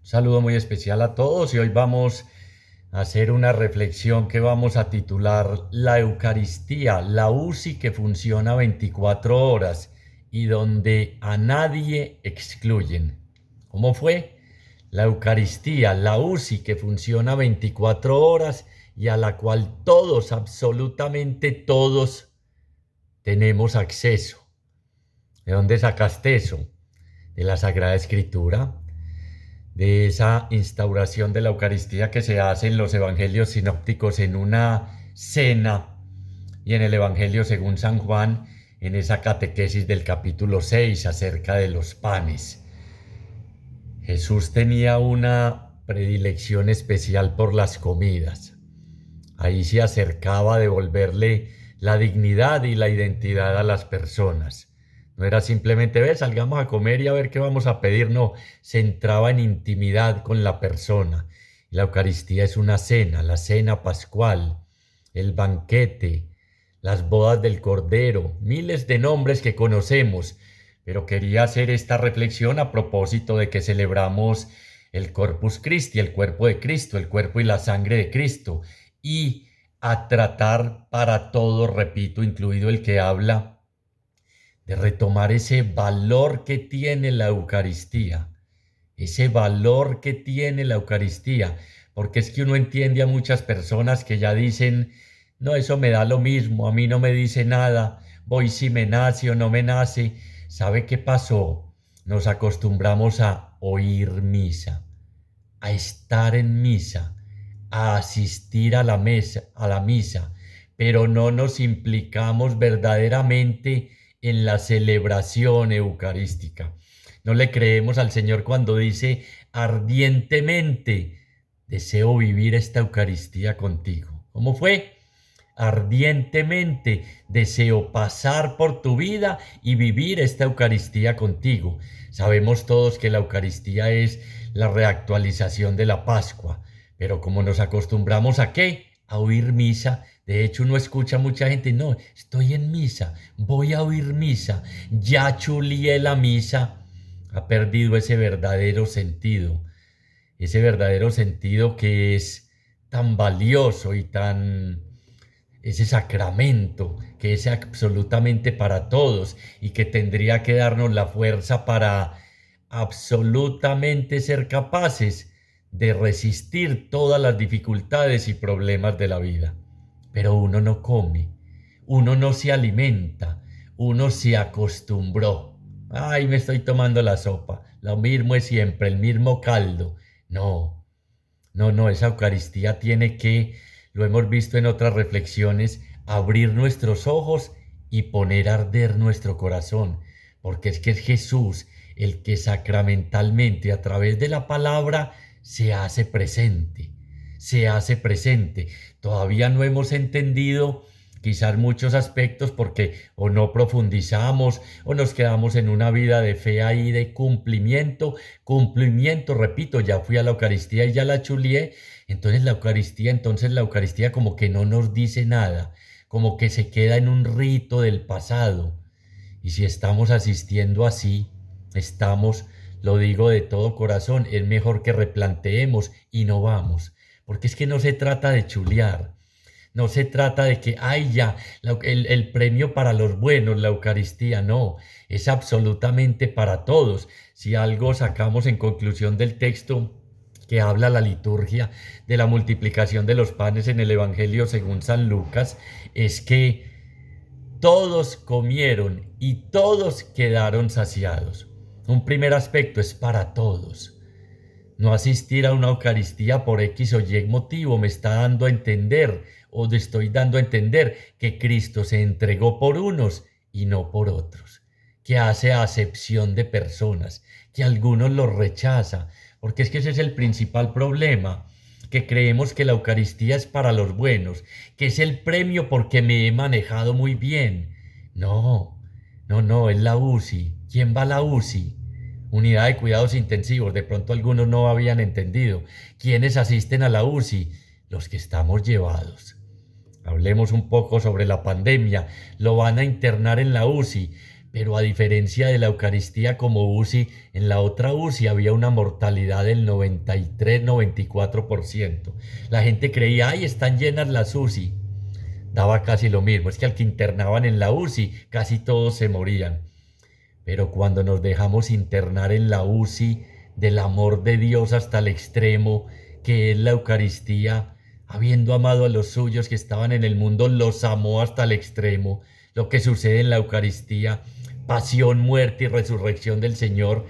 Saludo muy especial a todos y hoy vamos a hacer una reflexión que vamos a titular La Eucaristía, la UCI que funciona 24 horas y donde a nadie excluyen. ¿Cómo fue? La Eucaristía, la UCI que funciona 24 horas y a la cual todos, absolutamente todos, tenemos acceso. ¿De dónde sacaste eso? De la Sagrada Escritura, de esa instauración de la Eucaristía que se hace en los evangelios sinópticos en una cena y en el Evangelio según San Juan en esa catequesis del capítulo 6 acerca de los panes. Jesús tenía una predilección especial por las comidas. Ahí se acercaba a devolverle la dignidad y la identidad a las personas. No era simplemente, salgamos a comer y a ver qué vamos a pedir. No, se entraba en intimidad con la persona. La Eucaristía es una cena, la cena pascual, el banquete, las bodas del Cordero, miles de nombres que conocemos. Pero quería hacer esta reflexión a propósito de que celebramos el Corpus Christi, el cuerpo de Cristo, el cuerpo y la sangre de Cristo. Y a tratar para todos, repito, incluido el que habla, de retomar ese valor que tiene la Eucaristía, ese valor que tiene la Eucaristía, porque es que uno entiende a muchas personas que ya dicen, no, eso me da lo mismo, a mí no me dice nada, voy si me nace o no me nace. ¿Sabe qué pasó? Nos acostumbramos a oír misa, a estar en misa, a asistir a la misa, pero no nos implicamos verdaderamente en la celebración eucarística. No le creemos al Señor cuando dice ardientemente, deseo vivir esta Eucaristía contigo. ¿Cómo fue? Ardientemente deseo pasar por tu vida y vivir esta Eucaristía contigo. Sabemos todos que la Eucaristía es la reactualización de la Pascua, pero como nos acostumbramos a qué? A oír misa. De hecho, uno escucha a mucha gente, no, estoy en misa, voy a oír misa, ya chulié la misa. Ha perdido ese verdadero sentido que es tan valioso y tan ese sacramento que es absolutamente para todos y que tendría que darnos la fuerza para absolutamente ser capaces de resistir todas las dificultades y problemas de la vida. Pero uno no come, uno no se alimenta, uno se acostumbró. Ay, me estoy tomando la sopa, lo mismo es siempre, el mismo caldo. No, no, esa Eucaristía tiene que, lo hemos visto en otras reflexiones, abrir nuestros ojos y poner a arder nuestro corazón, porque es que es Jesús el que sacramentalmente a través de la palabra se hace presente, se hace presente. Todavía no hemos entendido quizás muchos aspectos porque o no profundizamos o nos quedamos en una vida de fe ahí de cumplimiento, repito, ya fui a la Eucaristía y ya la chulié, entonces la Eucaristía como que no nos dice nada, como que se queda en un rito del pasado. Y si estamos asistiendo así, estamos, lo digo de todo corazón, es mejor que replanteemos y no vamos, porque es que no se trata de chulear. No se trata de que, ay, ya, el premio para los buenos, la Eucaristía, no, es absolutamente para todos. Si algo sacamos en conclusión del texto que habla la liturgia de la multiplicación de los panes en el Evangelio según San Lucas, es que todos comieron y todos quedaron saciados. Un primer aspecto es para todos. No asistir a una Eucaristía por X o Y motivo me está dando a entender o te estoy dando a entender que Cristo se entregó por unos y no por otros, que hace acepción de personas, que algunos los rechaza, porque es que ese es el principal problema, que creemos que la Eucaristía es para los buenos, que es el premio porque me he manejado muy bien. No, es la UCI. ¿Quién va a la UCI? Unidad de cuidados intensivos. De pronto algunos no habían entendido. ¿Quiénes asisten a la UCI? Los que estamos llevados. Hablemos un poco sobre la pandemia. Lo van a internar en la UCI, pero a diferencia de la Eucaristía como UCI, en la otra UCI había una mortalidad del 93-94%. La gente creía, ay, están llenas las UCI. Daba casi lo mismo, es que al que internaban en la UCI, casi todos se morían. Pero cuando nos dejamos internar en la UCI del amor de Dios hasta el extremo, que es la Eucaristía, habiendo amado a los suyos que estaban en el mundo, los amó hasta el extremo. Lo que sucede en la Eucaristía, pasión, muerte y resurrección del Señor,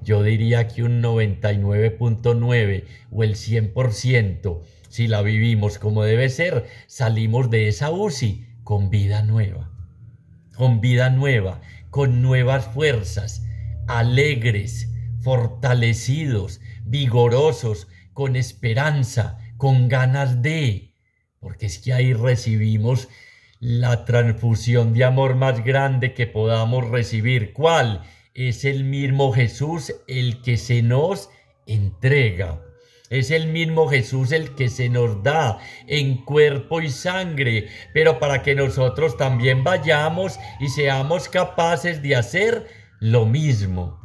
yo diría que un 99.9 o el 100%, si la vivimos como debe ser, salimos de esa UCI con vida nueva, con vida nueva, con nuevas fuerzas, alegres, fortalecidos, vigorosos, con esperanza, con ganas de, porque es que ahí recibimos la transfusión de amor más grande que podamos recibir. ¿Cuál? Es el mismo Jesús el que se nos entrega. Es el mismo Jesús el que se nos da en cuerpo y sangre, pero para que nosotros también vayamos y seamos capaces de hacer lo mismo.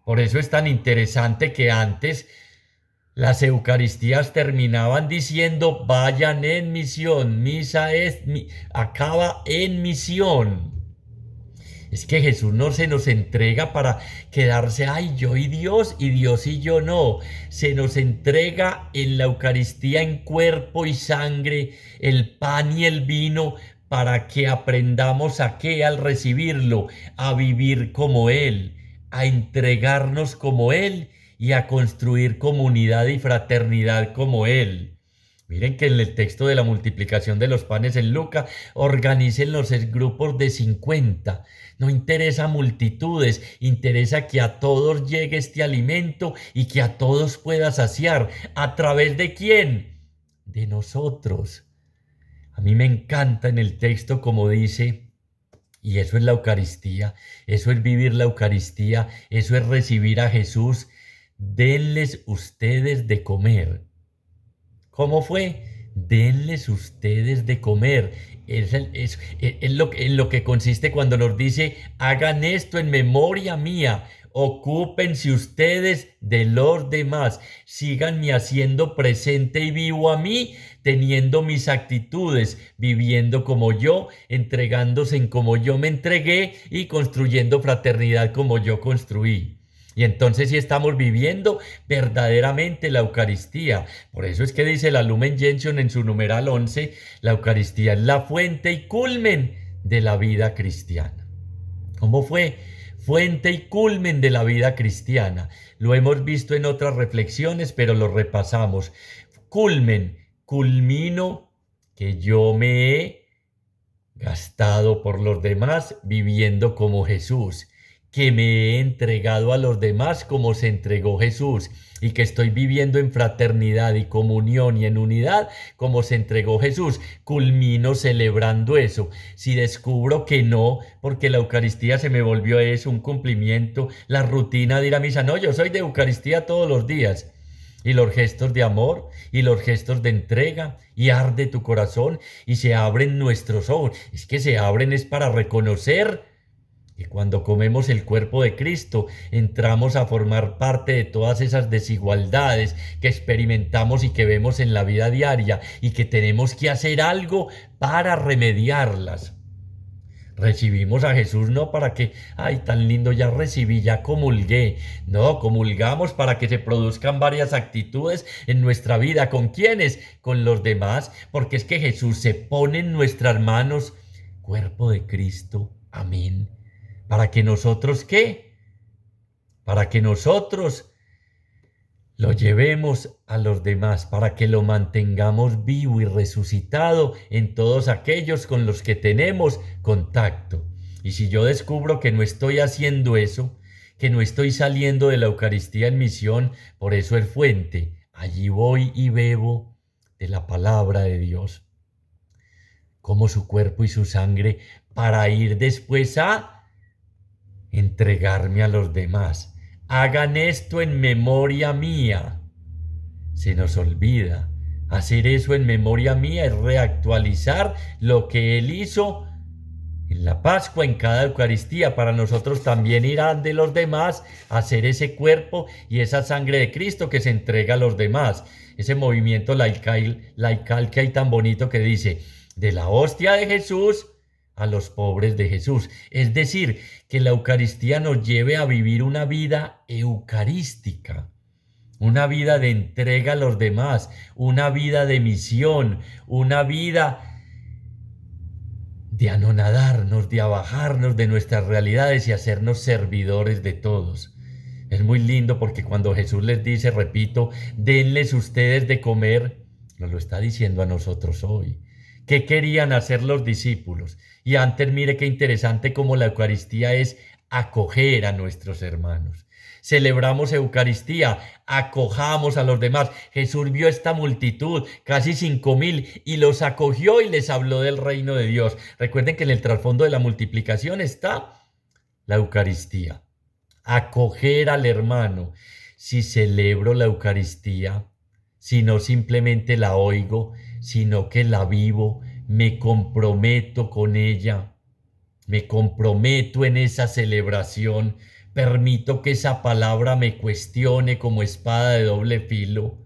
Por eso es tan interesante que antes las Eucaristías terminaban diciendo vayan en misión, acaba en misión. Es que Jesús no se nos entrega para quedarse, ay, yo y Dios y yo no. Se nos entrega en la Eucaristía en cuerpo y sangre, el pan y el vino, para que aprendamos a qué al recibirlo, a vivir como Él, a entregarnos como Él y a construir comunidad y fraternidad como Él. Miren que en el texto de la multiplicación de los panes en Lucas, organicen los grupos de 50. No interesa multitudes, interesa que a todos llegue este alimento y que a todos pueda saciar. ¿A través de quién? De nosotros. A mí me encanta en el texto como dice, y eso es la Eucaristía, eso es vivir la Eucaristía, eso es recibir a Jesús. Denles ustedes de comer. ¿Cómo fue? Denles ustedes de comer. Es lo que consiste cuando nos dice, hagan esto en memoria mía. Ocúpense ustedes de los demás. Síganme haciendo presente y vivo a mí, teniendo mis actitudes, viviendo como yo, entregándose en como yo me entregué y construyendo fraternidad como yo construí. Y entonces sí estamos viviendo verdaderamente la Eucaristía. Por eso es que dice la Lumen Gentium en su numeral 11, la Eucaristía es la fuente y culmen de la vida cristiana. ¿Cómo fue? Fuente y culmen de la vida cristiana. Lo hemos visto en otras reflexiones, pero lo repasamos. Culmen, culmino que yo me he gastado por los demás viviendo como Jesús, que me he entregado a los demás como se entregó Jesús y que estoy viviendo en fraternidad y comunión y en unidad como se entregó Jesús. Culmino celebrando eso. Si descubro que no, porque la Eucaristía se me volvió eso, un cumplimiento, la rutina de ir a misa, no, yo soy de Eucaristía todos los días. Y los gestos de amor y los gestos de entrega y arde tu corazón y se abren nuestros ojos. Es que se abren es para reconocer que cuando comemos el cuerpo de Cristo, entramos a formar parte de todas esas desigualdades que experimentamos y que vemos en la vida diaria y que tenemos que hacer algo para remediarlas. Recibimos a Jesús no para que, ay, tan lindo, ya recibí, ya comulgué. No, comulgamos para que se produzcan varias actitudes en nuestra vida. ¿Con quiénes? Con los demás, porque es que Jesús se pone en nuestras manos, cuerpo de Cristo. Amén. ¿Para que nosotros qué? Para que nosotros lo llevemos a los demás, para que lo mantengamos vivo y resucitado en todos aquellos con los que tenemos contacto. Y si yo descubro que no estoy haciendo eso, que no estoy saliendo de la Eucaristía en misión, por eso es fuente, allí voy y bebo de la palabra de Dios, como su cuerpo y su sangre, para ir después a entregarme a los demás. Hagan esto en memoria mía. Se nos olvida. Hacer eso en memoria mía es reactualizar lo que Él hizo en la Pascua, en cada Eucaristía, para nosotros también irán de los demás a hacer ese cuerpo y esa sangre de Cristo que se entrega a los demás. Ese movimiento laical que hay tan bonito que dice, de la hostia de Jesús a los pobres de Jesús. Es decir, que la Eucaristía nos lleve a vivir una vida eucarística, una vida de entrega a los demás, una vida de misión, una vida de anonadarnos, de abajarnos de nuestras realidades y hacernos servidores de todos. Es muy lindo porque cuando Jesús les dice, repito, denles ustedes de comer, nos lo está diciendo a nosotros hoy. ¿Qué querían hacer los discípulos? Y antes mire qué interesante como la Eucaristía es acoger a nuestros hermanos. Celebramos Eucaristía, acojamos a los demás. Jesús vio esta multitud, casi 5.000, y los acogió y les habló del reino de Dios. Recuerden que en el trasfondo de la multiplicación está la Eucaristía. Acoger al hermano. Si celebro la Eucaristía, si no simplemente la oigo, sino que la vivo, me comprometo con ella, me comprometo en esa celebración, permito que esa palabra me cuestione como espada de doble filo.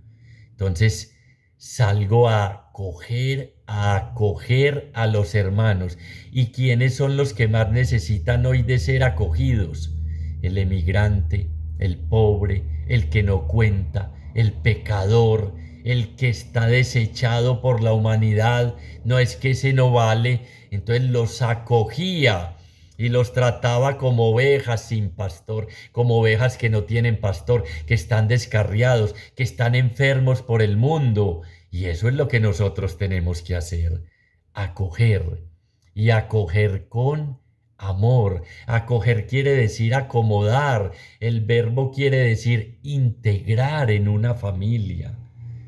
Entonces salgo a acoger a los hermanos. ¿Y quiénes son los que más necesitan hoy de ser acogidos? El emigrante, el pobre, el que no cuenta, el pecador, el que está desechado por la humanidad. No es que ese no vale. Entonces los acogía y los trataba como ovejas sin pastor, como ovejas que no tienen pastor, que están descarriados, que están enfermos por el mundo. Y eso es lo que nosotros tenemos que hacer, acoger, y acoger con amor. Acoger quiere decir acomodar, el verbo quiere decir integrar en una familia.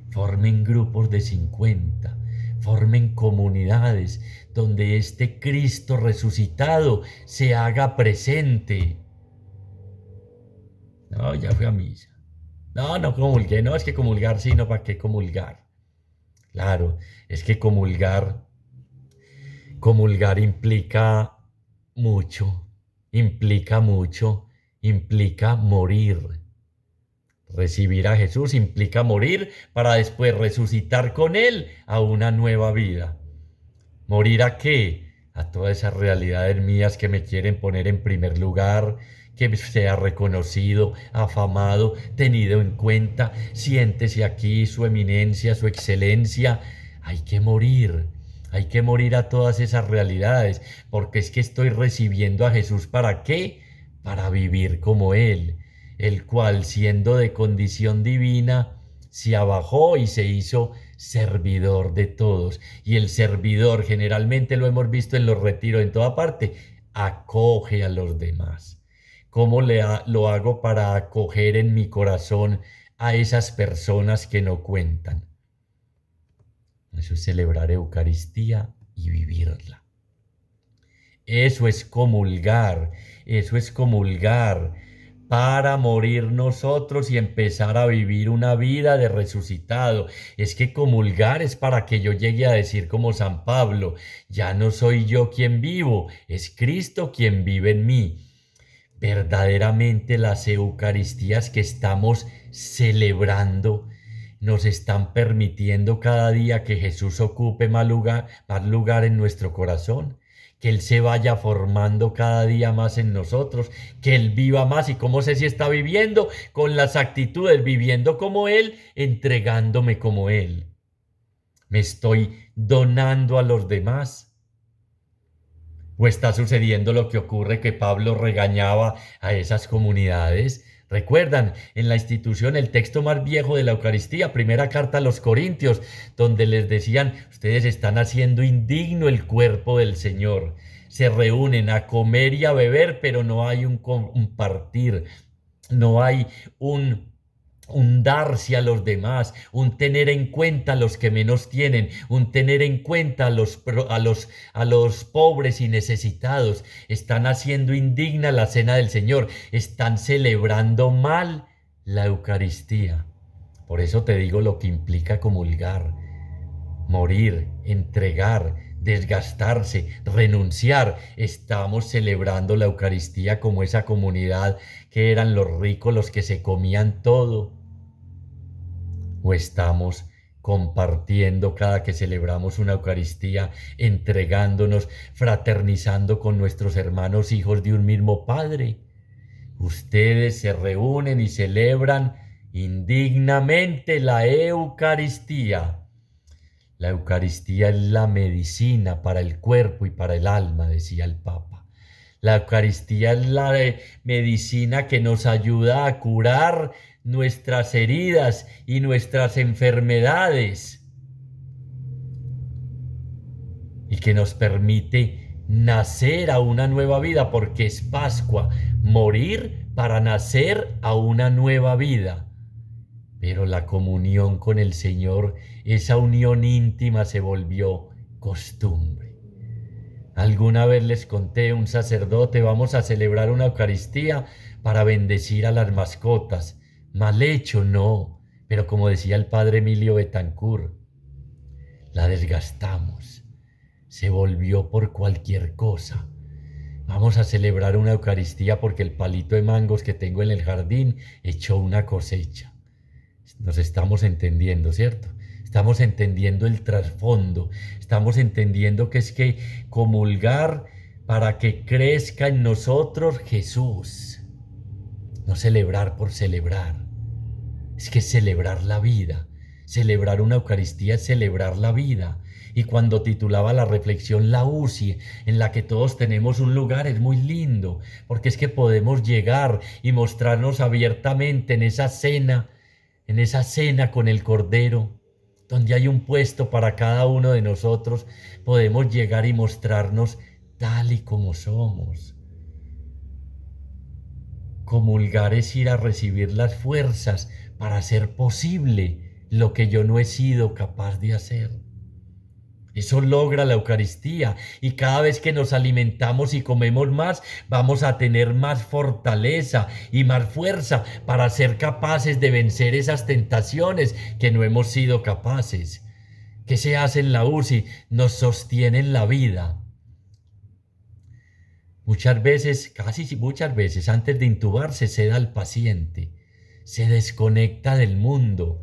Formen grupos de 50, formen comunidades donde este Cristo resucitado se haga presente. No, ya fui a misa. No, no comulgué. No, es que comulgar sí, no, ¿para qué comulgar? Claro, es que comulgar implica mucho, implica morir. Recibir a Jesús implica morir para después resucitar con Él a una nueva vida. ¿Morir a qué? A todas esas realidades mías que me quieren poner en primer lugar, que sea reconocido, afamado, tenido en cuenta. Siéntese aquí, su eminencia, su excelencia. Hay que morir a todas esas realidades, porque es que estoy recibiendo a Jesús ¿para qué? Para vivir como Él, el cual siendo de condición divina, se abajó y se hizo servidor de todos. Y el servidor, generalmente lo hemos visto en los retiros en toda parte, acoge a los demás. ¿Cómo lo hago para acoger en mi corazón a esas personas que no cuentan? Eso es celebrar Eucaristía y vivirla. Eso es comulgar para morir nosotros y empezar a vivir una vida de resucitado. Es que comulgar es para que yo llegue a decir como San Pablo, ya no soy yo quien vivo, es Cristo quien vive en mí. Verdaderamente las Eucaristías que estamos celebrando nos están permitiendo cada día que Jesús ocupe más lugar en nuestro corazón, que Él se vaya formando cada día más en nosotros, que Él viva más. ¿Y cómo sé si está viviendo? Con las actitudes, viviendo como Él, entregándome como Él. ¿Me estoy donando a los demás? ¿O está sucediendo lo que ocurre que Pablo regañaba a esas comunidades? Recuerdan, en la institución, el texto más viejo de la Eucaristía, primera carta a los Corintios, donde les decían, ustedes están haciendo indigno el cuerpo del Señor. Se reúnen a comer y a beber, pero no hay un compartir, no hay un darse a los demás, un tener en cuenta a los que menos tienen, un tener en cuenta a los pobres y necesitados. Están haciendo indigna la cena del Señor, están celebrando mal la Eucaristía. Por eso te digo lo que implica comulgar, morir, entregar, desgastarse, renunciar. Estamos celebrando la Eucaristía como esa comunidad que eran los ricos los que se comían todo. ¿O estamos compartiendo cada que celebramos una Eucaristía, entregándonos, fraternizando con nuestros hermanos hijos de un mismo Padre? Ustedes se reúnen y celebran indignamente la Eucaristía. La Eucaristía es la medicina para el cuerpo y para el alma, decía el Papa. La Eucaristía es la medicina que nos ayuda a curar nuestras heridas y nuestras enfermedades y que nos permite nacer a una nueva vida, porque es Pascua, morir para nacer a una nueva vida. Pero la comunión con el Señor, esa unión íntima, se volvió costumbre. Alguna vez les conté, un sacerdote, vamos a celebrar una Eucaristía para bendecir a las mascotas. Mal hecho, no, pero como decía el padre Emilio Betancourt, la desgastamos, se volvió por cualquier cosa. Vamos a celebrar una Eucaristía porque el palito de mangos que tengo en el jardín echó una cosecha. Nos estamos entendiendo, ¿cierto? Estamos entendiendo el trasfondo, estamos entendiendo que es que comulgar para que crezca en nosotros Jesús. No celebrar por celebrar, es que celebrar la vida. Celebrar una Eucaristía es celebrar la vida. Y cuando titulaba la reflexión La UCI, en la que todos tenemos un lugar, es muy lindo, porque es que podemos llegar y mostrarnos abiertamente en esa cena con el Cordero, donde hay un puesto para cada uno de nosotros. Podemos llegar y mostrarnos tal y como somos. Comulgar es ir a recibir las fuerzas para hacer posible lo que yo no he sido capaz de hacer. Eso logra la Eucaristía, y cada vez que nos alimentamos y comemos más, vamos a tener más fortaleza y más fuerza para ser capaces de vencer esas tentaciones que no hemos sido capaces. ¿Qué se hace en la UCI? Nos sostiene en la vida. Muchas veces, casi muchas veces, antes de intubarse, se da al paciente, se desconecta del mundo.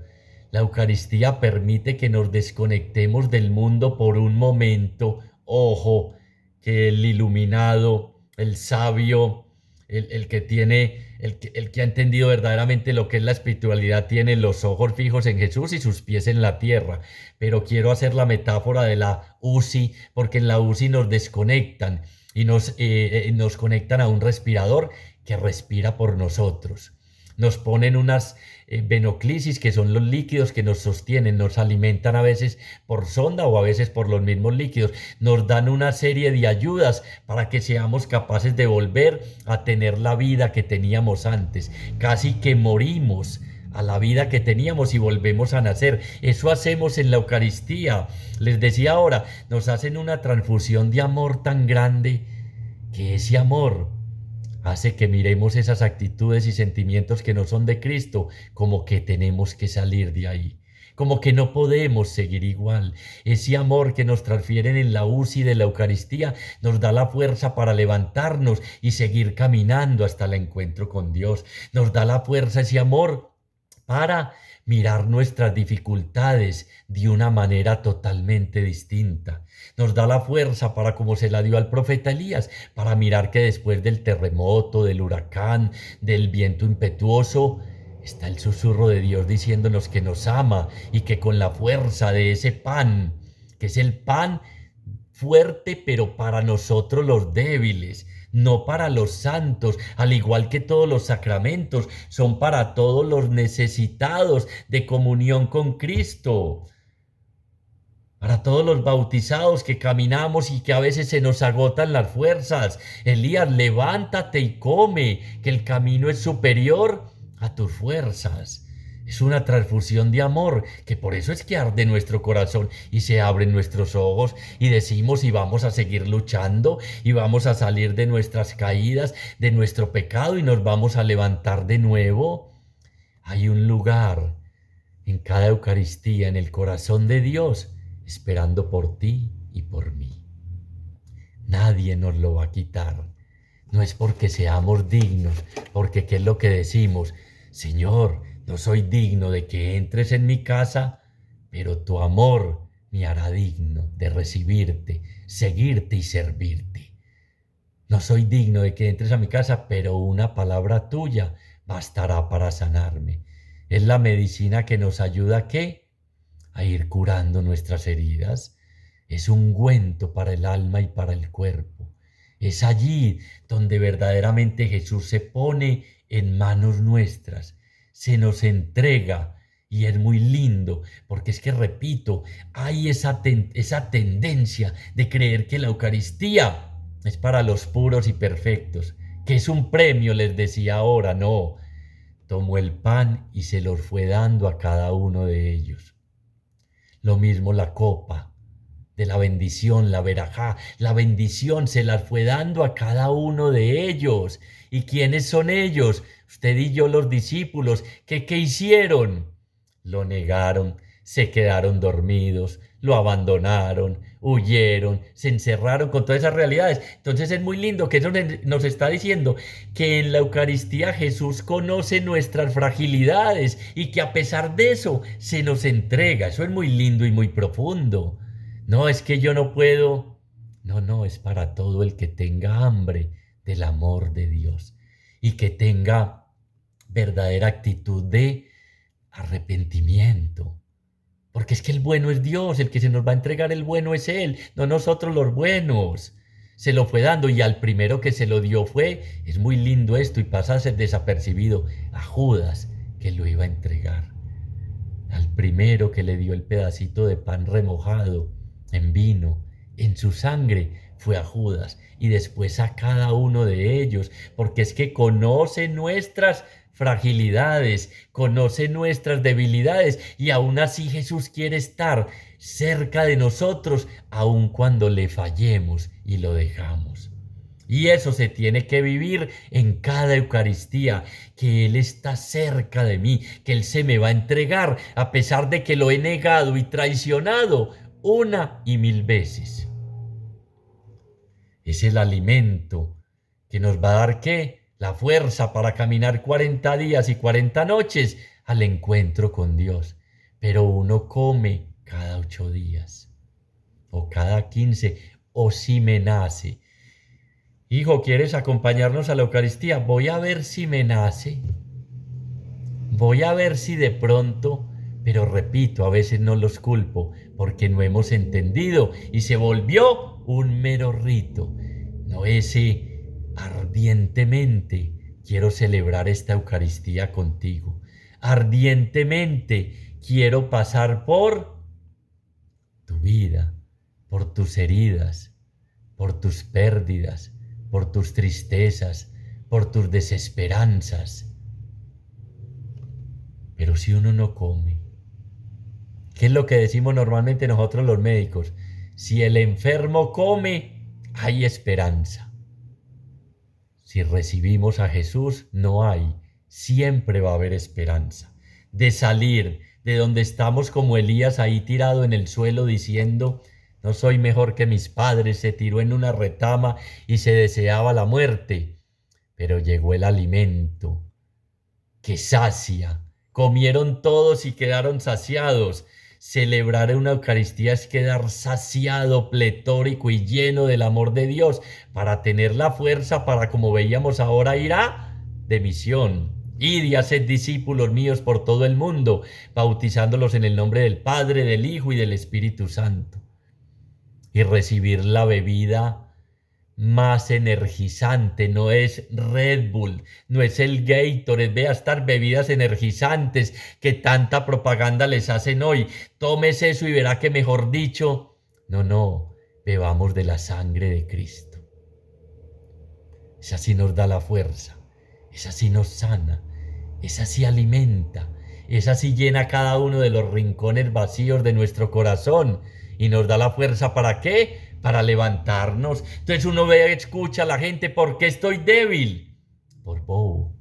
La Eucaristía permite que nos desconectemos del mundo por un momento. Ojo, que el iluminado, el sabio, el que ha entendido verdaderamente lo que es la espiritualidad, tiene los ojos fijos en Jesús y sus pies en la tierra. Pero quiero hacer la metáfora de la UCI, porque en la UCI nos desconectan y nos conectan a un respirador que respira por nosotros. Nos ponen unas venoclisis, que son los líquidos que nos sostienen, nos alimentan a veces por sonda o a veces por los mismos líquidos. Nos dan una serie de ayudas para que seamos capaces de volver a tener la vida que teníamos antes. Casi que morimos a la vida que teníamos y volvemos a nacer. Eso hacemos en la Eucaristía. Les decía ahora, nos hacen una transfusión de amor tan grande que ese amor hace que miremos esas actitudes y sentimientos que no son de Cristo como que tenemos que salir de ahí, como que no podemos seguir igual. Ese amor que nos transfieren en la UCI de la Eucaristía nos da la fuerza para levantarnos y seguir caminando hasta el encuentro con Dios. Nos da la fuerza, ese amor, para mirar nuestras dificultades de una manera totalmente distinta. Nos da la fuerza para, como se la dio al profeta Elías, para mirar que después del terremoto, del huracán, del viento impetuoso, está el susurro de Dios diciéndonos que nos ama y que con la fuerza de ese pan, que es el pan fuerte, pero para nosotros los débiles, no para los santos, al igual que todos los sacramentos, son para todos los necesitados de comunión con Cristo. Para todos los bautizados que caminamos y que a veces se nos agotan las fuerzas. Elías, levántate y come, que el camino es superior a tus fuerzas. Es una transfusión de amor, que por eso es que arde nuestro corazón y se abren nuestros ojos y decimos, y vamos a seguir luchando y vamos a salir de nuestras caídas, de nuestro pecado, y nos vamos a levantar de nuevo. Hay un lugar en cada Eucaristía, en el corazón de Dios, esperando por ti y por mí. Nadie nos lo va a quitar. No es porque seamos dignos, porque ¿qué es lo que decimos? Señor, no soy digno de que entres en mi casa, pero tu amor me hará digno de recibirte, seguirte y servirte. No soy digno de que entres a mi casa, pero una palabra tuya bastará para sanarme. Es la medicina que nos ayuda ¿a qué? A ir curando nuestras heridas. Es un ungüento para el alma y para el cuerpo. Es allí donde verdaderamente Jesús se pone en manos nuestras, se nos entrega y es muy lindo, porque es que, repito, hay esa tendencia de creer que la Eucaristía es para los puros y perfectos, que es un premio, les decía ahora, no. Tomó el pan y se los fue dando a cada uno de ellos. Lo mismo la copa de la bendición, la verajá, la bendición se las fue dando a cada uno de ellos. ¿Y quiénes son ellos? Usted y yo, los discípulos. ¿Qué hicieron? Lo negaron, se quedaron dormidos, lo abandonaron, huyeron, se encerraron con todas esas realidades. Entonces es muy lindo que eso nos está diciendo que en la Eucaristía Jesús conoce nuestras fragilidades y que a pesar de eso se nos entrega. Eso es muy lindo y muy profundo. No es que yo no puedo. No, no, es para todo el que tenga hambre del amor de Dios y que tenga verdadera actitud de arrepentimiento. Porque es que el bueno es Dios, el que se nos va a entregar el bueno es Él, no nosotros los buenos. Se lo fue dando y al primero que se lo dio es muy lindo esto y pasa a ser desapercibido, a Judas que lo iba a entregar. Al primero que le dio el pedacito de pan remojado en vino, en su sangre, fue a Judas y después a cada uno de ellos, porque es que conoce nuestras fragilidades, conoce nuestras debilidades y aún así Jesús quiere estar cerca de nosotros aun cuando le fallemos y lo dejamos. Y eso se tiene que vivir en cada Eucaristía, que Él está cerca de mí, que Él se me va a entregar a pesar de que lo he negado y traicionado una y mil veces. Es el alimento que nos va a dar ¿qué? La fuerza para caminar 40 días y 40 noches al encuentro con Dios. Pero uno come cada 8 días o cada 15 o si me nace. Hijo, ¿quieres acompañarnos a la Eucaristía? Voy a ver si me nace. Voy a ver si de pronto, pero repito, a veces no los culpo porque no hemos entendido y se volvió un mero rito. No ese ardientemente quiero celebrar esta Eucaristía contigo. Ardientemente quiero pasar por tu vida, por tus heridas, por tus pérdidas, por tus tristezas, por tus desesperanzas. Pero si uno no come, ¿qué es lo que decimos normalmente nosotros los médicos? Si el enfermo come, hay esperanza. Si recibimos a Jesús, no hay, siempre va a haber esperanza de salir de donde estamos como Elías ahí tirado en el suelo diciendo: no soy mejor que mis padres, se tiró en una retama y se deseaba la muerte. Pero llegó el alimento que sacia. Comieron todos y quedaron saciados. Celebrar una Eucaristía es quedar saciado, pletórico y lleno del amor de Dios para tener la fuerza para, como veíamos ahora, ir de misión. Id y haced discípulos míos por todo el mundo, bautizándolos en el nombre del Padre, del Hijo y del Espíritu Santo. Y recibir la bebida más energizante, no es Red Bull, no es el Gatorade, vea estas bebidas energizantes que tanta propaganda les hacen hoy. Tómese eso y verá que, mejor dicho, no, bebamos de la sangre de Cristo. Esa sí nos da la fuerza, esa sí nos sana, esa sí alimenta, esa sí llena cada uno de los rincones vacíos de nuestro corazón y nos da la fuerza. ¿Para qué? Para levantarnos. Entonces uno ve, escucha a la gente: ¿por qué estoy débil? Por bobo,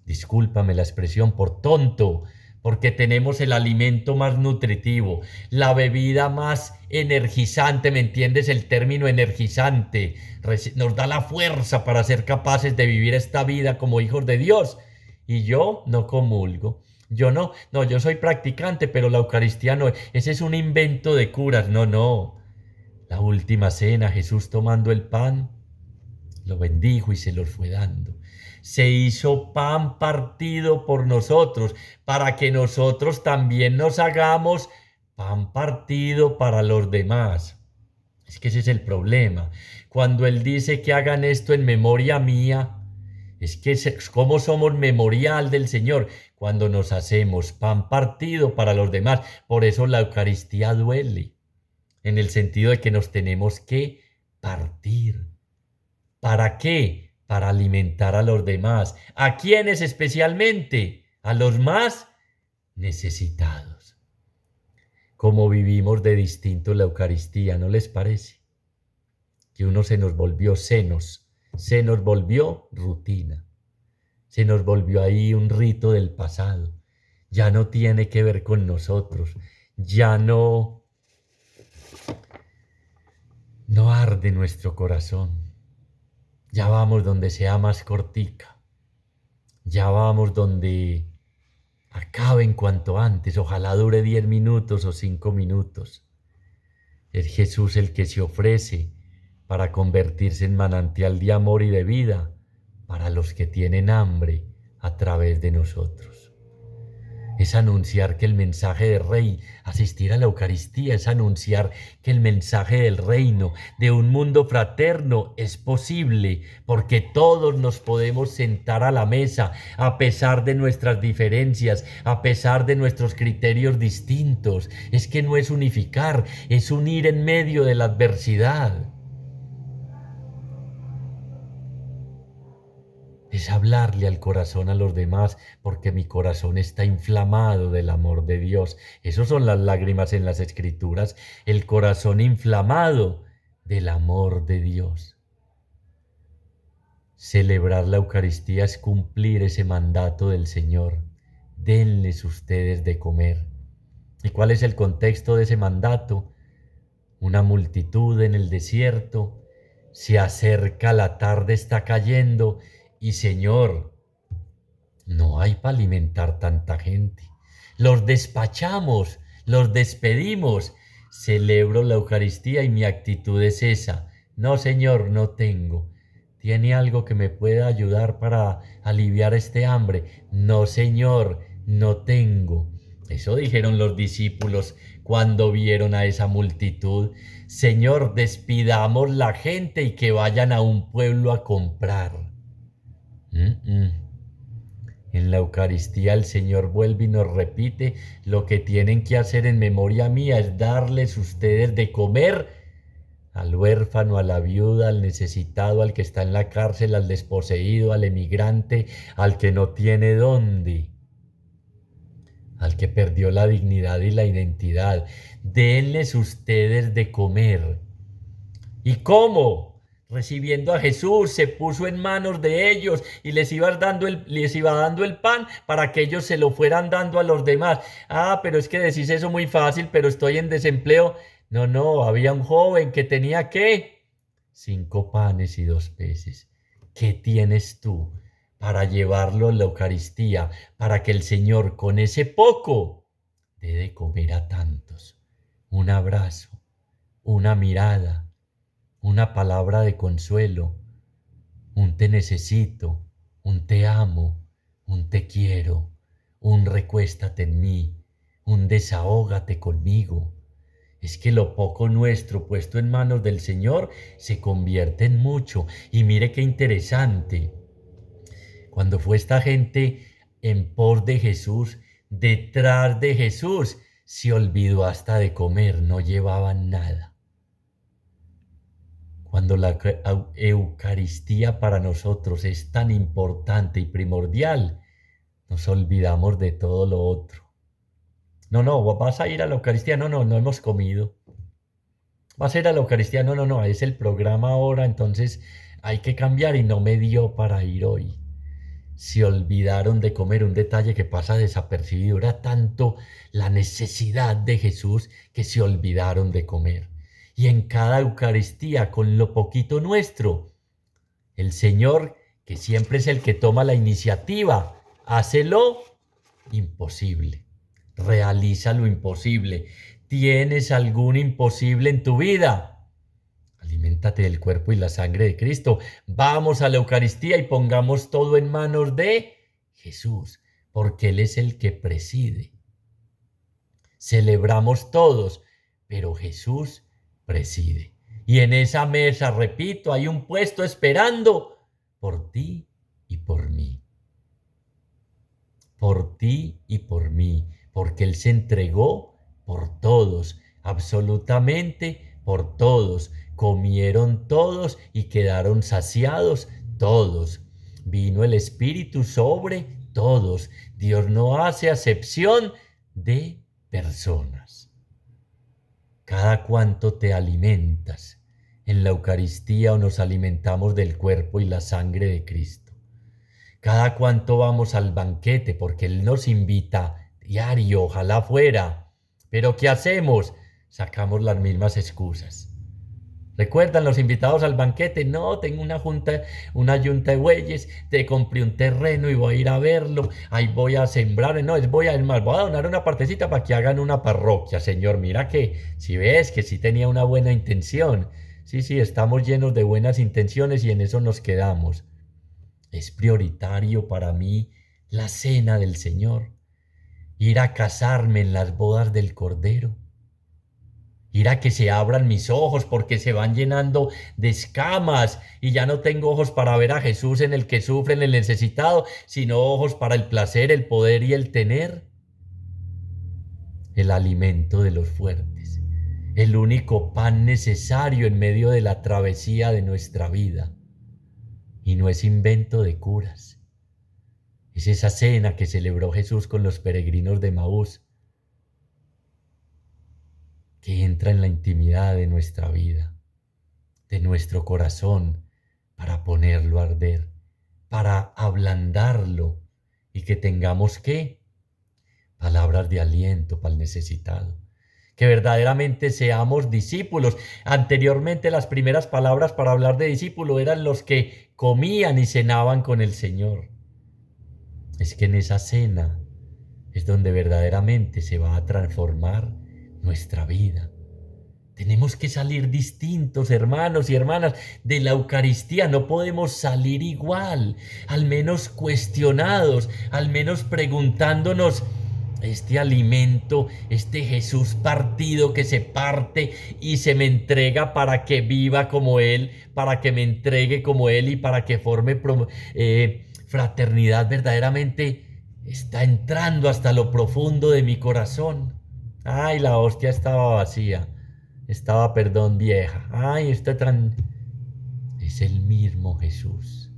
discúlpame la expresión, por tonto, porque tenemos el alimento más nutritivo, la bebida más energizante, ¿me entiendes? El término energizante nos da la fuerza para ser capaces de vivir esta vida como hijos de Dios. Y yo no comulgo. Yo no, yo soy practicante, pero la Eucaristía no, ese es un invento de curas, no, no. La última cena, Jesús tomando el pan, lo bendijo y se los fue dando. Se hizo pan partido por nosotros, para que nosotros también nos hagamos pan partido para los demás. Es que ese es el problema. Cuando Él dice que hagan esto en memoria mía, es que como somos memorial del Señor cuando nos hacemos pan partido para los demás. Por eso la Eucaristía duele, en el sentido de que nos tenemos que partir. ¿Para qué? Para alimentar a los demás. ¿A quiénes especialmente? A los más necesitados. Como vivimos de distinto la Eucaristía, ¿no les parece? Que uno se nos volvió se nos volvió rutina, se nos volvió ahí un rito del pasado. Ya no tiene que ver con nosotros, ya no arde nuestro corazón. Ya vamos donde sea más cortica. Ya vamos donde acabe en cuanto antes. Ojalá dure 10 minutos o 5 minutos. Es Jesús el que se ofrece para convertirse en manantial de amor y de vida para los que tienen hambre a través de nosotros. Es anunciar que el mensaje del Rey, asistir a la Eucaristía, es anunciar que el mensaje del reino, de un mundo fraterno, es posible, porque todos nos podemos sentar a la mesa, a pesar de nuestras diferencias, a pesar de nuestros criterios distintos. Es que no es unificar, es unir en medio de la adversidad. Es hablarle al corazón a los demás, porque mi corazón está inflamado del amor de Dios. Esas son las lágrimas en las Escrituras, el corazón inflamado del amor de Dios. Celebrar la Eucaristía es cumplir ese mandato del Señor. Denles ustedes de comer. ¿Y cuál es el contexto de ese mandato? Una multitud en el desierto, se acerca, la tarde está cayendo y Señor, no hay para alimentar tanta gente. Los despachamos, los despedimos. Celebro la Eucaristía y mi actitud es esa. No, Señor, no tengo. ¿Tiene algo que me pueda ayudar para aliviar este hambre? No, Señor, no tengo. Eso dijeron los discípulos cuando vieron a esa multitud. Señor, despidamos la gente y que vayan a un pueblo a comprar. En la Eucaristía el Señor vuelve y nos repite: lo que tienen que hacer en memoria mía es darles ustedes de comer al huérfano, a la viuda, al necesitado, al que está en la cárcel, al desposeído, al emigrante, al que no tiene dónde, al que perdió la dignidad y la identidad. Denles ustedes de comer. ¿Y cómo? Recibiendo a Jesús, se puso en manos de ellos y les iba dando el pan para que ellos se lo fueran dando a los demás. Ah, pero es que decís eso muy fácil, pero estoy en desempleo. No, había un joven que tenía ¿qué? 5 panes y 2 peces. ¿Qué tienes tú para llevarlo a la Eucaristía, para que el Señor con ese poco dé de comer a tantos? Un abrazo, una mirada, una palabra de consuelo, un te necesito, un te amo, un te quiero, un recuéstate en mí, un desahógate conmigo. Es que lo poco nuestro puesto en manos del Señor se convierte en mucho. Y mire qué interesante. Cuando fue esta gente en pos de Jesús, detrás de Jesús, se olvidó hasta de comer, no llevaban nada. Cuando la Eucaristía para nosotros es tan importante y primordial, nos olvidamos de todo lo otro. No, vas a ir a la Eucaristía. No hemos comido. Vas a ir a la Eucaristía. No, es el programa ahora, entonces hay que cambiar y no me dio para ir hoy. se olvidaron de comer. Un detalle que pasa desapercibido. Era tanto la necesidad de Jesús que se olvidaron de comer. Y en cada Eucaristía, con lo poquito nuestro, el Señor, que siempre es el que toma la iniciativa, hace lo imposible. Realiza lo imposible. ¿Tienes algún imposible en tu vida? Aliméntate del cuerpo y la sangre de Cristo. Vamos a la Eucaristía y pongamos todo en manos de Jesús, porque Él es el que preside. Celebramos todos, pero Jesús preside. Y en esa mesa, repito, hay un puesto esperando por ti y por mí. Por ti y por mí, porque Él se entregó por todos, absolutamente por todos. Comieron todos y quedaron saciados todos. Vino el Espíritu sobre todos. Dios no hace acepción de personas. Cada cuanto te alimentas en la Eucaristía o nos alimentamos del cuerpo y la sangre de Cristo. Cada cuanto vamos al banquete, porque Él nos invita diario, ojalá fuera. Pero ¿qué hacemos? Sacamos las mismas excusas. ¿Recuerdan los invitados al banquete? No, tengo una yunta de bueyes, te compré un terreno y voy a ir a verlo, ahí voy a sembrar, no, voy a donar una partecita para que hagan una parroquia, Señor. Mira que, si ves que sí tenía una buena intención. Sí, estamos llenos de buenas intenciones y en eso nos quedamos. Es prioritario para mí la cena del Señor, ir a casarme en las bodas del Cordero, ir a que se abran mis ojos porque se van llenando de escamas y ya no tengo ojos para ver a Jesús en el que sufre, en el necesitado, sino ojos para el placer, el poder y el tener. El alimento de los fuertes, el único pan necesario en medio de la travesía de nuestra vida. Y no es invento de curas. Es esa cena que celebró Jesús con los peregrinos de Maús, que entra en la intimidad de nuestra vida, de nuestro corazón, para ponerlo a arder, para ablandarlo y que tengamos ¿qué? Palabras de aliento para el necesitado. Que verdaderamente seamos discípulos. Anteriormente las primeras palabras para hablar de discípulo eran los que comían y cenaban con el Señor. Es que en esa cena es donde verdaderamente se va a transformar nuestra vida. Tenemos que salir distintos, hermanos y hermanas, de la Eucaristía. No podemos salir igual, al menos cuestionados, al menos preguntándonos: este alimento, este Jesús partido que se parte y se me entrega para que viva como Él, para que me entregue como Él y para que forme fraternidad, verdaderamente está entrando hasta lo profundo de mi corazón. Ay, la hostia estaba vacía, estaba, perdón, vieja. Ay, es el mismo Jesús,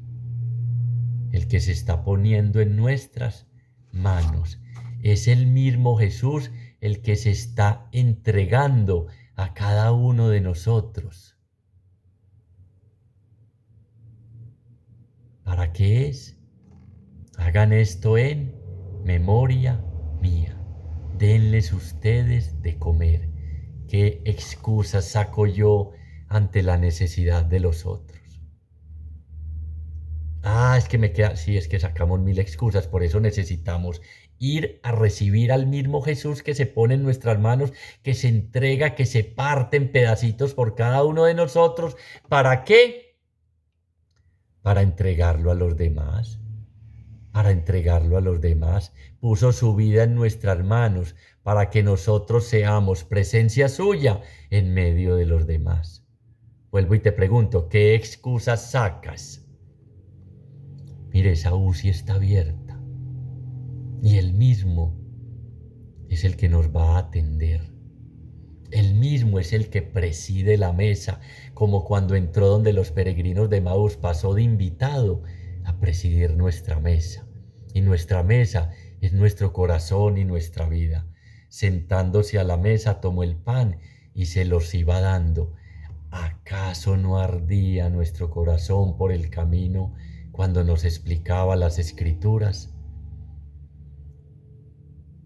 el que se está poniendo en nuestras manos. Es el mismo Jesús el que se está entregando a cada uno de nosotros. ¿Para qué es? Hagan esto en memoria mía. Denles ustedes de comer. ¿Qué excusas saco yo ante la necesidad de los otros? Es que me queda, sí, es que sacamos mil excusas, por eso necesitamos ir a recibir al mismo Jesús que se pone en nuestras manos, que se entrega, que se parte en pedacitos por cada uno de nosotros. ¿Para qué? Para entregarlo a los demás. Para entregarlo a los demás. Puso su vida en nuestras manos para que nosotros seamos presencia suya en medio de los demás. Vuelvo y te pregunto, ¿qué excusas sacas? Mire, esa UCI está abierta y Él mismo es el que nos va a atender. Él mismo es el que preside la mesa, como cuando entró donde los peregrinos de Maús, pasó de invitado a presidir nuestra mesa. Y nuestra mesa es nuestro corazón y nuestra vida. Sentándose a la mesa, tomó el pan y se los iba dando. ¿Acaso no ardía nuestro corazón por el camino cuando nos explicaba las escrituras.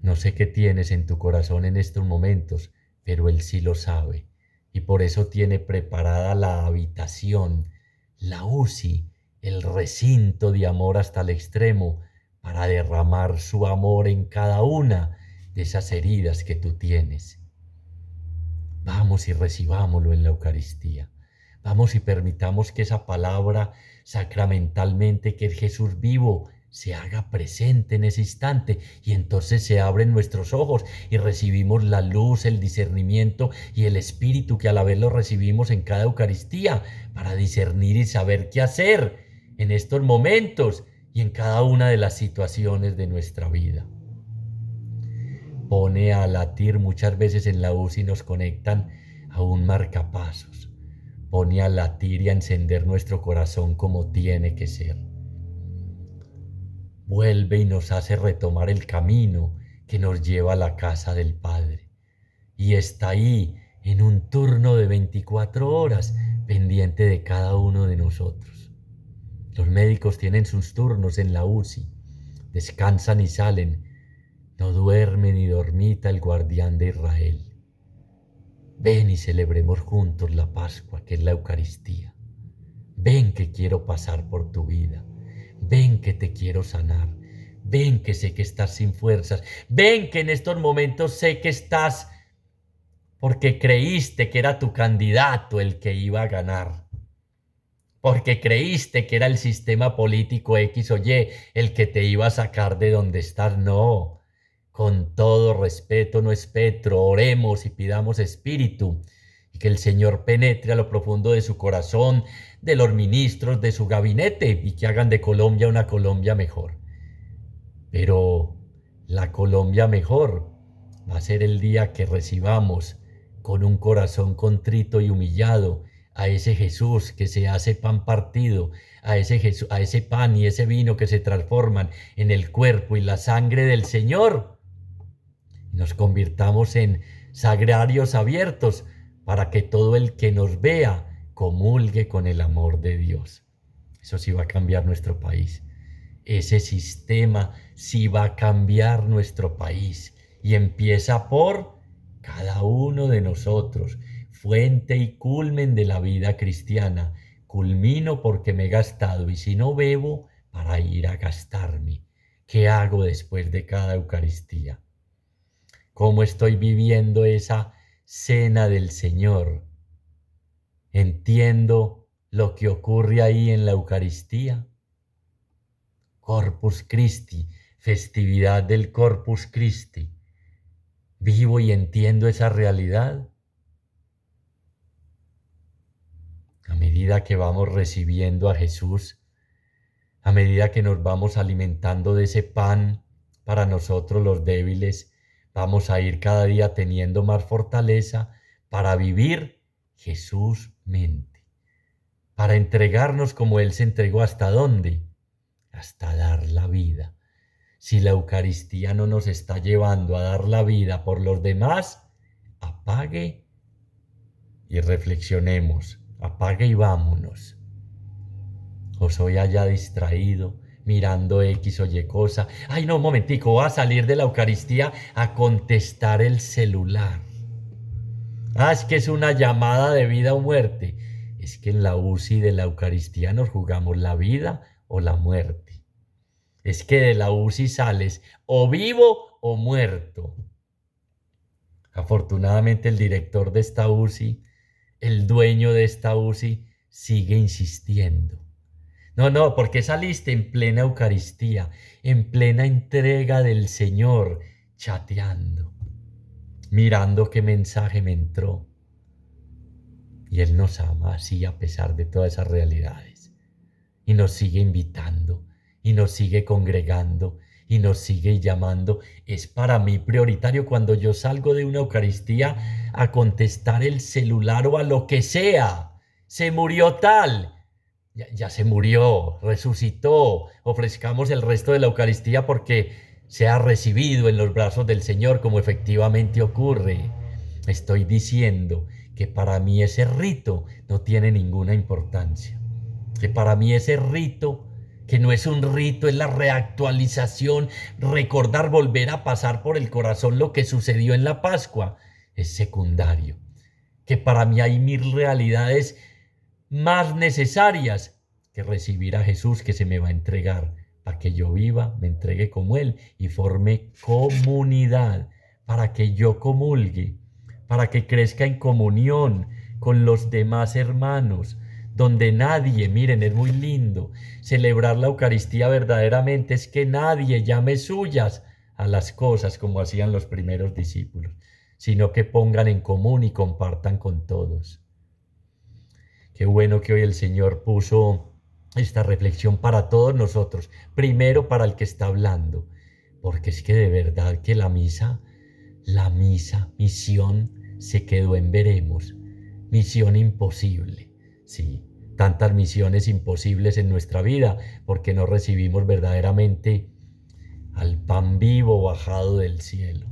No sé qué tienes en tu corazón en estos momentos, pero Él sí lo sabe. Y por eso tiene preparada la habitación, la UCI, el recinto de amor hasta el extremo, para derramar su amor en cada una de esas heridas que tú tienes. Vamos y recibámoslo en la Eucaristía. Vamos y permitamos que esa palabra sacramentalmente, que es Jesús vivo, se haga presente en ese instante, y entonces se abren nuestros ojos y recibimos la luz, el discernimiento y el Espíritu, que a la vez lo recibimos en cada Eucaristía, para discernir y saber qué hacer en estos momentos y en cada una de las situaciones de nuestra vida. Pone a latir muchas veces en la UCI, nos conectan a un marcapasos. Pone a latir y a encender nuestro corazón como tiene que ser. Vuelve y nos hace retomar el camino que nos lleva a la casa del Padre. Y está ahí en un turno de 24 horas, pendiente de cada uno de nosotros. Los médicos tienen sus turnos en la UCI, descansan y salen. No duerme ni dormita el guardián de Israel. Ven y celebremos juntos la Pascua, que es la Eucaristía. Ven que quiero pasar por tu vida. Ven que te quiero sanar. Ven que sé que estás sin fuerzas. Ven que en estos momentos sé que estás porque creíste que era tu candidato el que iba a ganar. Porque creíste que era el sistema político X o Y el que te iba a sacar de donde estás. No. Con todo respeto, no es Petro, oremos y pidamos espíritu, y que el Señor penetre a lo profundo de su corazón, de los ministros, de su gabinete, y que hagan de Colombia una Colombia mejor. Pero la Colombia mejor va a ser el día que recibamos con un corazón contrito y humillado a ese Jesús que se hace pan partido, a ese pan y ese vino que se transforman en el cuerpo y la sangre del Señor. Nos convirtamos en sagrarios abiertos para que todo el que nos vea comulgue con el amor de Dios. Eso sí va a cambiar nuestro país. Ese sistema sí va a cambiar nuestro país, y empieza por cada uno de nosotros, fuente y culmen de la vida cristiana. Culmino porque me he gastado, y si no bebo, para ir a gastarme. ¿Qué hago después de cada Eucaristía? ¿Cómo estoy viviendo esa cena del Señor? ¿Entiendo lo que ocurre ahí en la Eucaristía? Corpus Christi, festividad del Corpus Christi. ¿Vivo y entiendo esa realidad? A medida que vamos recibiendo a Jesús, a medida que nos vamos alimentando de ese pan para nosotros los débiles, vamos a ir cada día teniendo más fortaleza para vivir Jesús mente, para entregarnos como Él se entregó. ¿Hasta dónde? Hasta dar la vida. Si la Eucaristía no nos está llevando a dar la vida por los demás, apague y reflexionemos. Apague y vámonos. O soy allá distraído, mirando X o Y cosa. Ay, no, un momentico, voy a salir de la Eucaristía a contestar el celular. Es que es una llamada de vida o muerte. Es que en la UCI de la Eucaristía nos jugamos la vida o la muerte. Es que de la UCI sales o vivo o muerto. Afortunadamente el director de esta UCI, el dueño de esta UCI, sigue insistiendo. No, porque saliste en plena Eucaristía, en plena entrega del Señor, chateando, mirando qué mensaje me entró. Y Él nos ama así a pesar de todas esas realidades. Y nos sigue invitando, y nos sigue congregando, y nos sigue llamando. Es para mí prioritario cuando yo salgo de una Eucaristía a contestar el celular o a lo que sea. Se murió tal. Ya se murió, resucitó. Ofrezcamos el resto de la Eucaristía porque sea recibido en los brazos del Señor, como efectivamente ocurre. Estoy diciendo que para mí ese rito no tiene ninguna importancia, que para mí ese rito que no es un rito, es la reactualización, recordar, volver a pasar por el corazón lo que sucedió en la Pascua, es secundario. Que para mí hay mil realidades más necesarias que recibir a Jesús que se me va a entregar para que yo viva, me entregue como Él y forme comunidad, para que yo comulgue, para que crezca en comunión con los demás hermanos, donde nadie, miren, es muy lindo, celebrar la Eucaristía verdaderamente es que nadie llame suyas a las cosas como hacían los primeros discípulos, sino que pongan en común y compartan con todos. Qué bueno que hoy el Señor puso esta reflexión para todos nosotros, primero para el que está hablando, porque es que de verdad que misión se quedó en veremos, misión imposible, sí, tantas misiones imposibles en nuestra vida, porque no recibimos verdaderamente al pan vivo bajado del cielo.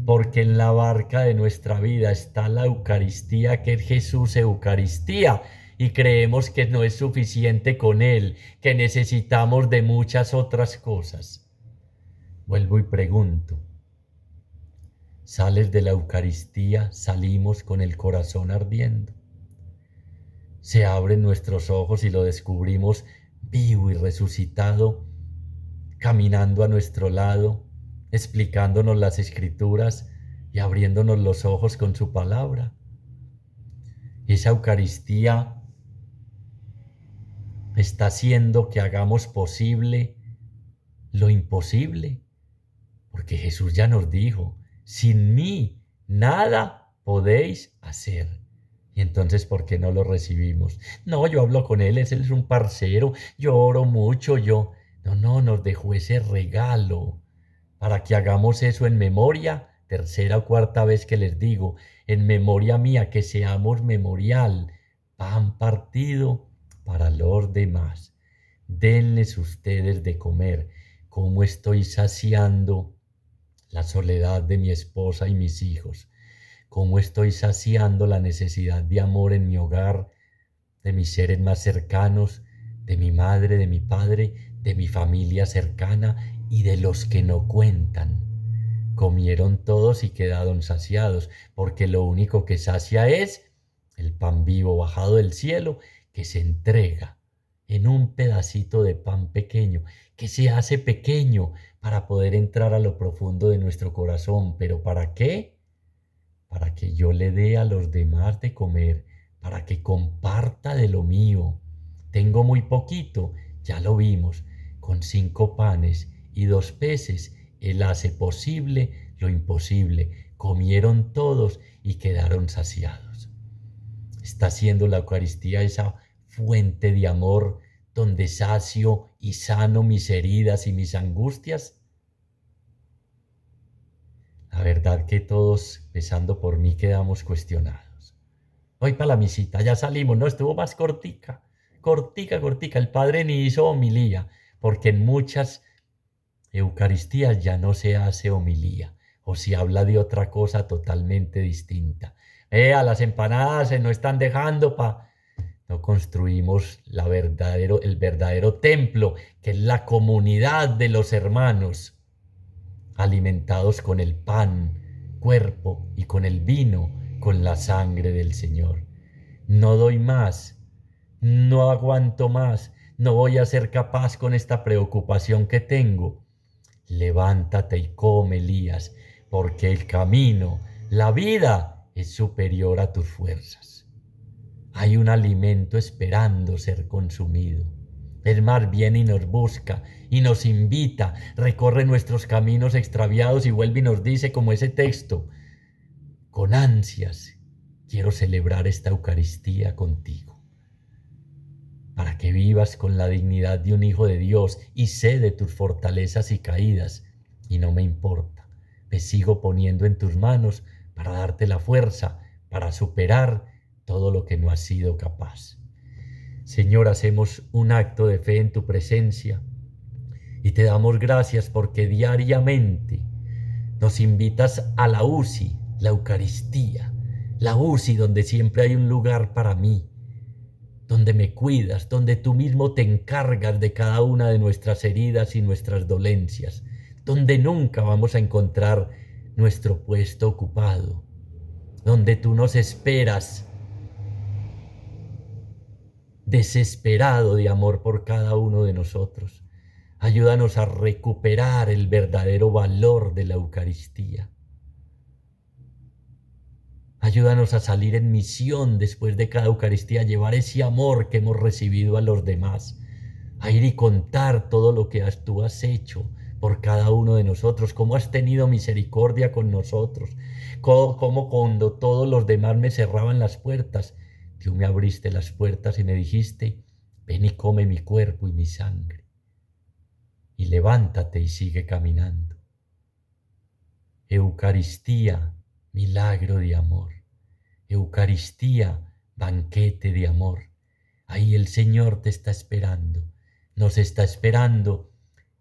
Porque en la barca de nuestra vida está la Eucaristía, que es Jesús Eucaristía, y creemos que no es suficiente con Él, que necesitamos de muchas otras cosas. Vuelvo y pregunto, ¿sales de la Eucaristía, salimos con el corazón ardiendo? Se abren nuestros ojos y lo descubrimos vivo y resucitado, caminando a nuestro lado, explicándonos las Escrituras y abriéndonos los ojos con su palabra. Esa Eucaristía está haciendo que hagamos posible lo imposible, porque Jesús ya nos dijo, sin mí nada podéis hacer. Y entonces, ¿por qué no lo recibimos? No, yo hablo con él es un parcero, yo oro mucho, No, nos dejó ese regalo para que hagamos eso en memoria, tercera o cuarta vez que les digo, en memoria mía, que seamos memorial, pan partido para los demás. Denles ustedes de comer, como estoy saciando la soledad de mi esposa y mis hijos, cómo estoy saciando la necesidad de amor en mi hogar, de mis seres más cercanos, de mi madre, de mi padre, de mi familia cercana y de los que no cuentan. Comieron todos y quedaron saciados, porque lo único que sacia es el pan vivo bajado del cielo, que se entrega en un pedacito de pan pequeño, que se hace pequeño para poder entrar a lo profundo de nuestro corazón. ¿Pero para qué? Para que yo le dé a los demás de comer, para que comparta de lo mío. Tengo muy poquito, ya lo vimos, con 5 panes y 2 peces, Él hace posible lo imposible. Comieron todos y quedaron saciados. Está siendo la Eucaristía esa fuente de amor donde sacio y sano mis heridas y mis angustias. La verdad que todos, empezando por mí, quedamos cuestionados. Hoy para la misita, ya salimos, no, estuvo más cortica, cortica. El padre ni hizo homilía, porque en muchas Eucaristías ya no se hace homilía, o si habla de otra cosa totalmente distinta. A las empanadas se no están dejando No construimos el verdadero templo, que es la comunidad de los hermanos, alimentados con el pan, cuerpo, y con el vino, con la sangre del Señor. No doy más, no aguanto más, no voy a ser capaz con esta preocupación que tengo. Levántate y come, Elías, porque el camino, la vida, es superior a tus fuerzas. Hay un alimento esperando ser consumido. El mar viene y nos busca y nos invita, recorre nuestros caminos extraviados y vuelve y nos dice, como ese texto, con ansias quiero celebrar esta Eucaristía contigo, para que vivas con la dignidad de un hijo de Dios y sé de tus fortalezas y caídas, y no me importa, me sigo poniendo en tus manos para darte la fuerza, para superar todo lo que no has sido capaz. Señor, hacemos un acto de fe en tu presencia y te damos gracias porque diariamente nos invitas a la UCI, la Eucaristía, la UCI donde siempre hay un lugar para mí, donde me cuidas, donde tú mismo te encargas de cada una de nuestras heridas y nuestras dolencias, donde nunca vamos a encontrar nuestro puesto ocupado, donde tú nos esperas desesperado de amor por cada uno de nosotros. Ayúdanos a recuperar el verdadero valor de la Eucaristía. Ayúdanos a salir en misión después de cada Eucaristía, a llevar ese amor que hemos recibido a los demás, a ir y contar todo lo que tú has hecho por cada uno de nosotros, cómo has tenido misericordia con nosotros, cómo cuando todos los demás me cerraban las puertas, tú me abriste las puertas y me dijiste, ven y come mi cuerpo y mi sangre, y levántate y sigue caminando. Eucaristía, milagro de amor. Eucaristía, banquete de amor. Ahí el Señor te está esperando, nos está esperando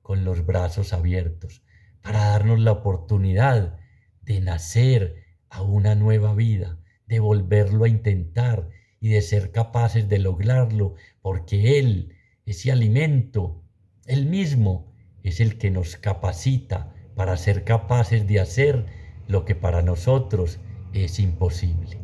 con los brazos abiertos para darnos la oportunidad de nacer a una nueva vida, de volverlo a intentar y de ser capaces de lograrlo, porque Él, ese alimento, Él mismo, es el que nos capacita para ser capaces de hacer lo que para nosotros es imposible.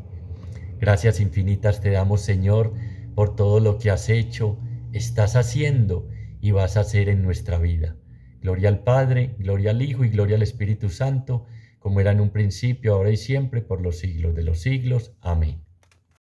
Gracias infinitas te damos, Señor, por todo lo que has hecho, estás haciendo y vas a hacer en nuestra vida. Gloria al Padre, gloria al Hijo y gloria al Espíritu Santo, como era en un principio, ahora y siempre, por los siglos de los siglos. Amén.